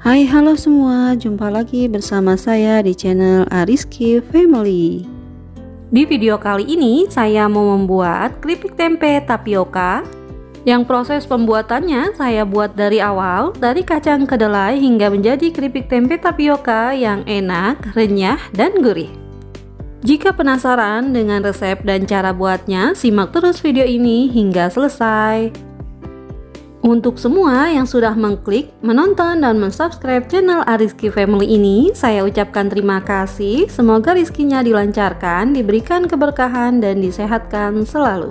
Hai, halo semua, jumpa lagi bersama saya di channel Ariski Family. Di video kali ini saya mau membuat keripik tempe tapioka yang proses pembuatannya saya buat dari awal, dari kacang kedelai hingga menjadi keripik tempe tapioka yang enak, renyah, dan gurih. Jika penasaran dengan resep dan cara buatnya, simak terus video ini hingga selesai. Untuk semua yang sudah mengklik, menonton, dan mensubscribe channel Ariski Family ini, saya ucapkan terima kasih. Semoga rezekinya dilancarkan, diberikan keberkahan, dan disehatkan selalu.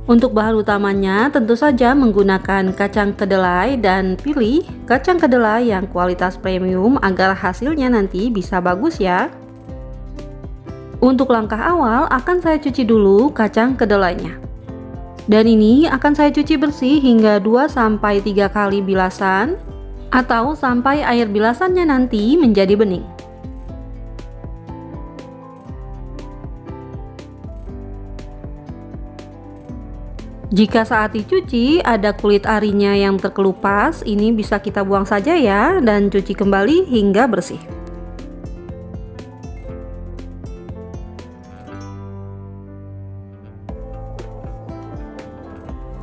Untuk bahan utamanya tentu saja menggunakan kacang kedelai, dan pilih kacang kedelai yang kualitas premium agar hasilnya nanti bisa bagus ya. Untuk langkah awal akan saya cuci dulu kacang kedelainya. Dan ini akan saya cuci bersih hingga 2-3 kali bilasan atau sampai air bilasannya nanti menjadi bening. Jika saat dicuci ada kulit arinya yang terkelupas, ini bisa kita buang saja ya dan cuci kembali hingga bersih.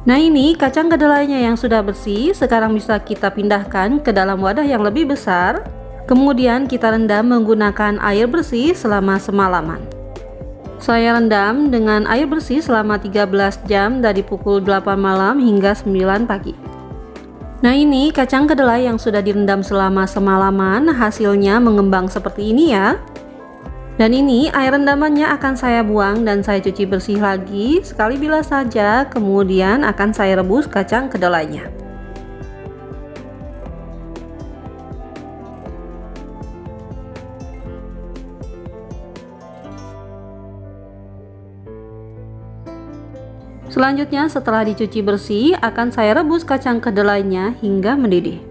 Nah, ini kacang kedelainya yang sudah bersih, sekarang bisa kita pindahkan ke dalam wadah yang lebih besar. Kemudian kita rendam menggunakan air bersih selama semalaman. Saya rendam dengan air bersih selama 13 jam dari pukul 8 malam hingga 9 pagi. Nah, ini kacang kedelai yang sudah direndam selama semalaman, hasilnya mengembang seperti ini ya. Dan ini air rendamannya akan saya buang dan saya cuci bersih lagi sekali bilas saja, kemudian akan saya rebus kacang kedelainya. Selanjutnya setelah dicuci bersih akan saya rebus kacang kedelainya hingga mendidih.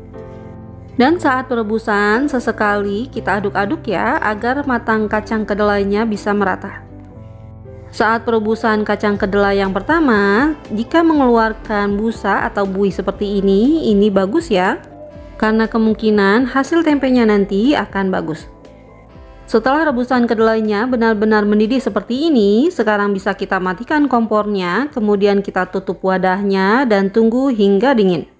Dan saat perebusan sesekali kita aduk-aduk ya agar matang kacang kedelainya bisa merata. Saat perebusan kacang kedelai yang pertama, jika mengeluarkan busa atau buih seperti ini bagus ya, karena kemungkinan hasil tempenya nanti akan bagus. Setelah rebusan kedelainya benar-benar mendidih seperti ini, sekarang bisa kita matikan kompornya, kemudian kita tutup wadahnya dan tunggu hingga dingin.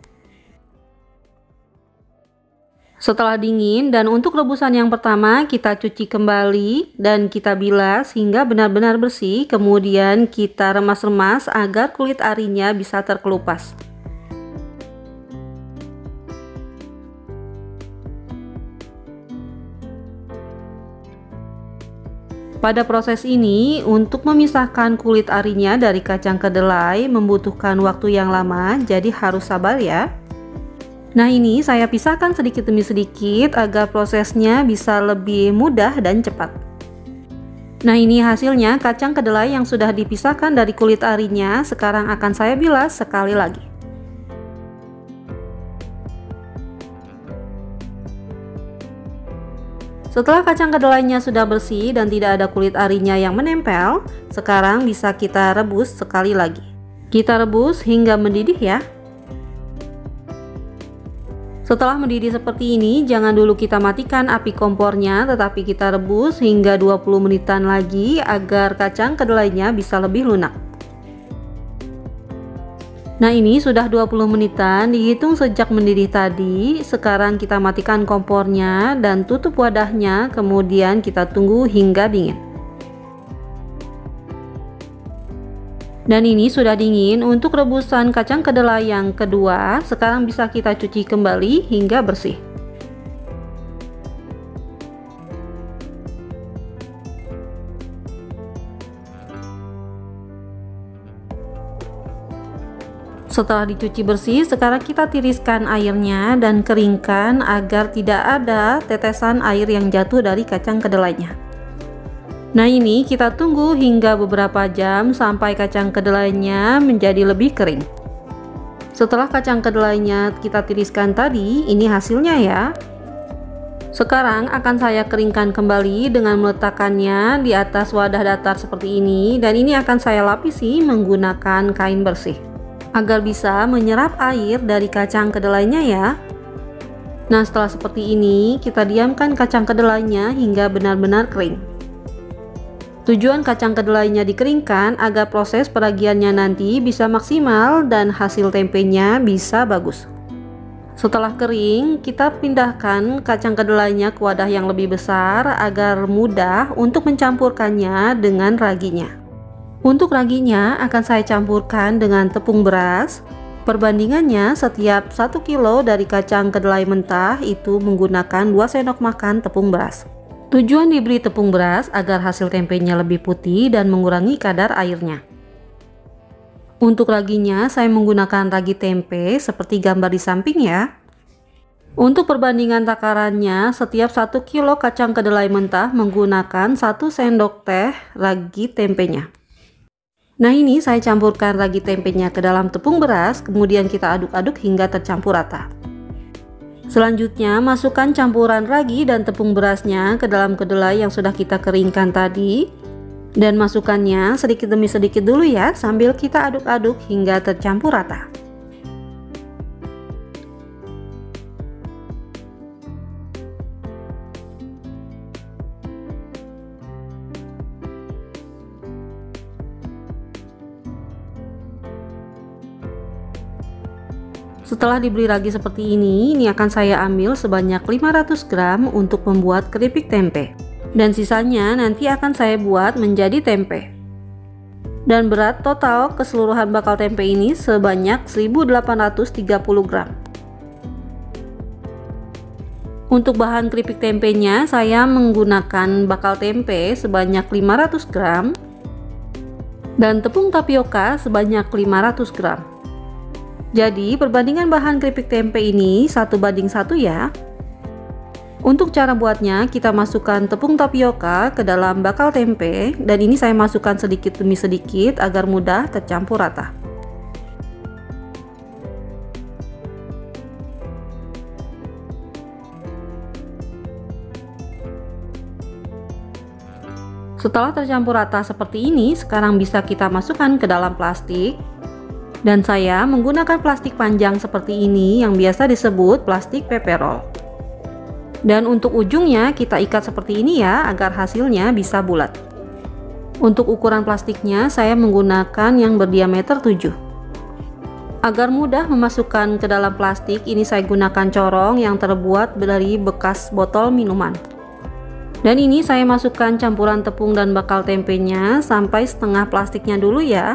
Setelah dingin dan untuk rebusan yang pertama kita cuci kembali dan kita bilas hingga benar-benar bersih, kemudian kita remas-remas agar kulit arinya bisa terkelupas. Pada proses ini untuk memisahkan kulit arinya dari kacang kedelai membutuhkan waktu yang lama, jadi harus sabar ya. Nah, ini saya pisahkan sedikit demi sedikit agar prosesnya bisa lebih mudah dan cepat. Nah, ini hasilnya kacang kedelai yang sudah dipisahkan dari kulit arinya. Sekarang akan saya bilas sekali lagi. Setelah kacang kedelainya sudah bersih dan tidak ada kulit arinya yang menempel, sekarang bisa kita rebus sekali lagi. Kita rebus hingga mendidih ya. Setelah mendidih seperti ini, jangan dulu kita matikan api kompornya, tetapi kita rebus hingga 20 menitan lagi agar kacang kedelainya bisa lebih lunak. Nah, ini sudah 20 menitan dihitung sejak mendidih tadi. Sekarang kita matikan kompornya dan tutup wadahnya, kemudian kita tunggu hingga dingin. Dan ini sudah dingin. Untuk rebusan kacang kedelai yang kedua, sekarang bisa kita cuci kembali hingga bersih. Setelah dicuci bersih, sekarang kita tiriskan airnya dan keringkan agar tidak ada tetesan air yang jatuh dari kacang kedelainya. Nah, ini kita tunggu hingga beberapa jam sampai kacang kedelainya menjadi lebih kering. Setelah kacang kedelainya kita tiriskan tadi, ini hasilnya ya. Sekarang akan saya keringkan kembali dengan meletakkannya di atas wadah datar seperti ini, dan ini akan saya lapisi menggunakan kain bersih. agar bisa menyerap air dari kacang kedelainya ya. Nah, setelah seperti ini, kita diamkan kacang kedelainya hingga benar-benar kering. Tujuan kacang kedelainya dikeringkan agar proses peragiannya nanti bisa maksimal dan hasil tempenya bisa bagus. Setelah kering, kita pindahkan kacang kedelainya ke wadah yang lebih besar agar mudah untuk mencampurkannya dengan raginya. Untuk raginya akan saya campurkan dengan tepung beras. Perbandingannya setiap 1 kilo dari kacang kedelai mentah itu menggunakan 2 sendok makan tepung beras. Tujuan diberi tepung beras agar hasil tempenya lebih putih dan mengurangi kadar airnya. Untuk raginya saya menggunakan ragi tempe seperti gambar di samping ya. Untuk perbandingan takarannya, setiap 1 kilo kacang kedelai mentah menggunakan 1 sendok teh ragi tempenya. Nah, ini saya campurkan ragi tempenya ke dalam tepung beras, kemudian kita aduk-aduk hingga tercampur rata. Selanjutnya, masukkan campuran ragi dan tepung berasnya ke dalam kedelai yang sudah kita keringkan tadi. Dan masukkannya sedikit demi sedikit dulu ya, sambil kita aduk-aduk hingga tercampur rata. Setelah diberi ragi seperti ini akan saya ambil sebanyak 500 gram untuk membuat keripik tempe. Dan sisanya nanti akan saya buat menjadi tempe. Dan berat total keseluruhan bakal tempe ini sebanyak 1830 gram. Untuk bahan keripik tempenya saya menggunakan bakal tempe sebanyak 500 gram dan tepung tapioka sebanyak 500 gram. Jadi perbandingan bahan keripik tempe ini 1:1 ya. Untuk cara buatnya, kita masukkan tepung tapioka ke dalam bakal tempe, dan ini saya masukkan sedikit demi sedikit agar mudah tercampur rata. Setelah tercampur rata seperti ini, sekarang bisa kita masukkan ke dalam plastik. Dan saya menggunakan plastik panjang seperti ini yang biasa disebut plastik paper roll. Dan untuk ujungnya kita ikat seperti ini ya, agar hasilnya bisa bulat. Untuk ukuran plastiknya saya menggunakan yang berdiameter 7. Agar mudah memasukkan ke dalam plastik, ini saya gunakan corong yang terbuat dari bekas botol minuman. Dan ini saya masukkan campuran tepung dan bakal tempenya sampai setengah plastiknya dulu ya.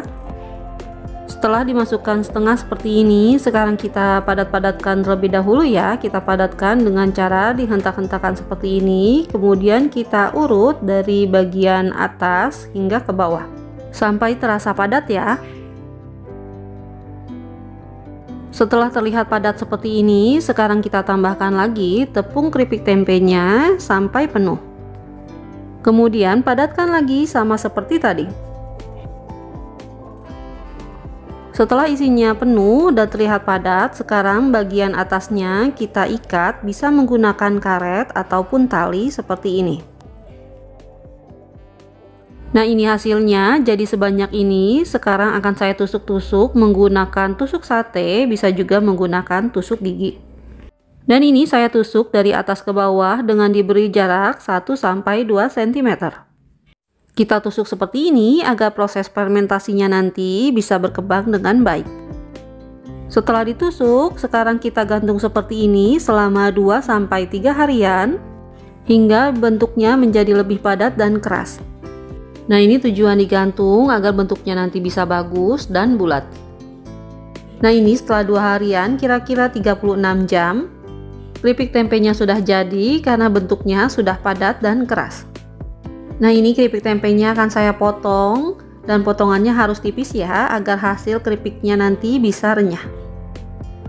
Setelah dimasukkan setengah seperti ini, sekarang kita padat-padatkan terlebih dahulu ya. Kita padatkan dengan cara dihentak-hentakan seperti ini, kemudian kita urut dari bagian atas hingga ke bawah sampai terasa padat ya. Setelah terlihat padat seperti ini, sekarang kita tambahkan lagi tepung keripik tempenya sampai penuh. Kemudian padatkan lagi sama seperti tadi. Setelah isinya penuh dan terlihat padat, sekarang bagian atasnya kita ikat bisa menggunakan karet ataupun tali seperti ini. Nah, ini hasilnya jadi sebanyak ini. Sekarang akan saya tusuk-tusuk menggunakan tusuk sate, bisa juga menggunakan tusuk gigi. Dan ini saya tusuk dari atas ke bawah dengan diberi jarak 1-2 cm. Kita tusuk seperti ini agar proses fermentasinya nanti bisa berkembang dengan baik. Setelah ditusuk, sekarang kita gantung seperti ini selama 2-3 harian hingga bentuknya menjadi lebih padat dan keras. Nah, ini tujuan digantung agar bentuknya nanti bisa bagus dan bulat. Nah, ini setelah 2 harian, kira-kira 36 jam, keripik tempenya sudah jadi karena bentuknya sudah padat dan keras. Nah, ini keripik tempenya akan saya potong dan potongannya harus tipis ya, agar hasil keripiknya nanti bisa renyah.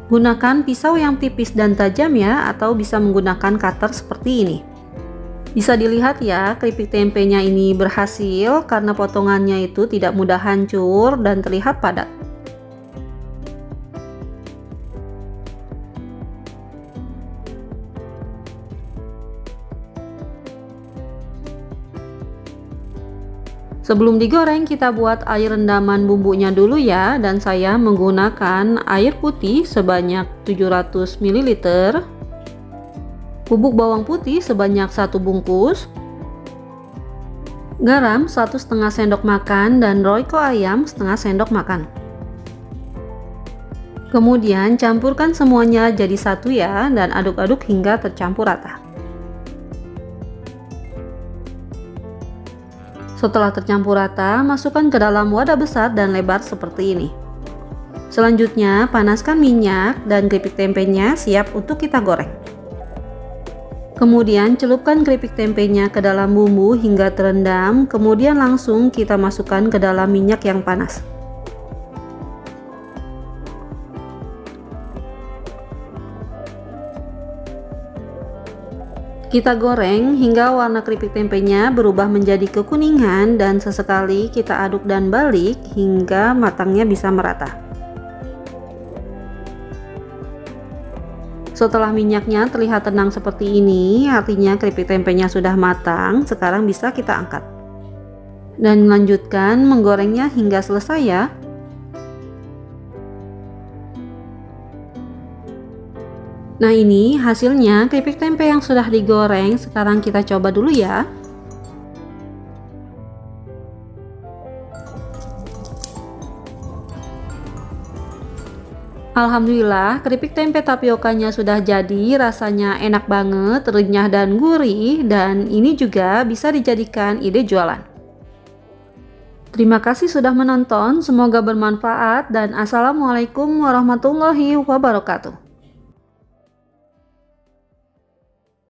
Gunakan pisau yang tipis dan tajam ya, atau bisa menggunakan cutter seperti ini. Bisa dilihat ya, keripik tempenya ini berhasil karena potongannya itu tidak mudah hancur dan terlihat padat. Sebelum digoreng, kita buat air rendaman bumbunya dulu ya, dan saya menggunakan air putih sebanyak 700 ml, bubuk bawang putih sebanyak 1 bungkus, garam 1,5 sendok makan, dan royco ayam setengah sendok makan. Kemudian campurkan semuanya jadi satu ya, dan aduk-aduk hingga tercampur rata. Setelah tercampur rata, masukkan ke dalam wadah besar dan lebar seperti ini. Selanjutnya, panaskan minyak dan keripik tempenya siap untuk kita goreng. Kemudian celupkan keripik tempenya ke dalam bumbu hingga terendam, kemudian langsung kita masukkan ke dalam minyak yang panas. Kita goreng hingga warna keripik tempenya berubah menjadi kekuningan, dan sesekali kita aduk dan balik hingga matangnya bisa merata. Setelah minyaknya terlihat tenang seperti ini, artinya keripik tempenya sudah matang. Sekarang bisa kita angkat dan melanjutkan menggorengnya hingga selesai ya. Nah, ini hasilnya keripik tempe yang sudah digoreng. Sekarang kita coba dulu ya. Alhamdulillah, keripik tempe tapiokanya sudah jadi. Rasanya enak banget, renyah dan gurih, dan ini juga bisa dijadikan ide jualan. Terima kasih sudah menonton, semoga bermanfaat, dan assalamualaikum warahmatullahi wabarakatuh.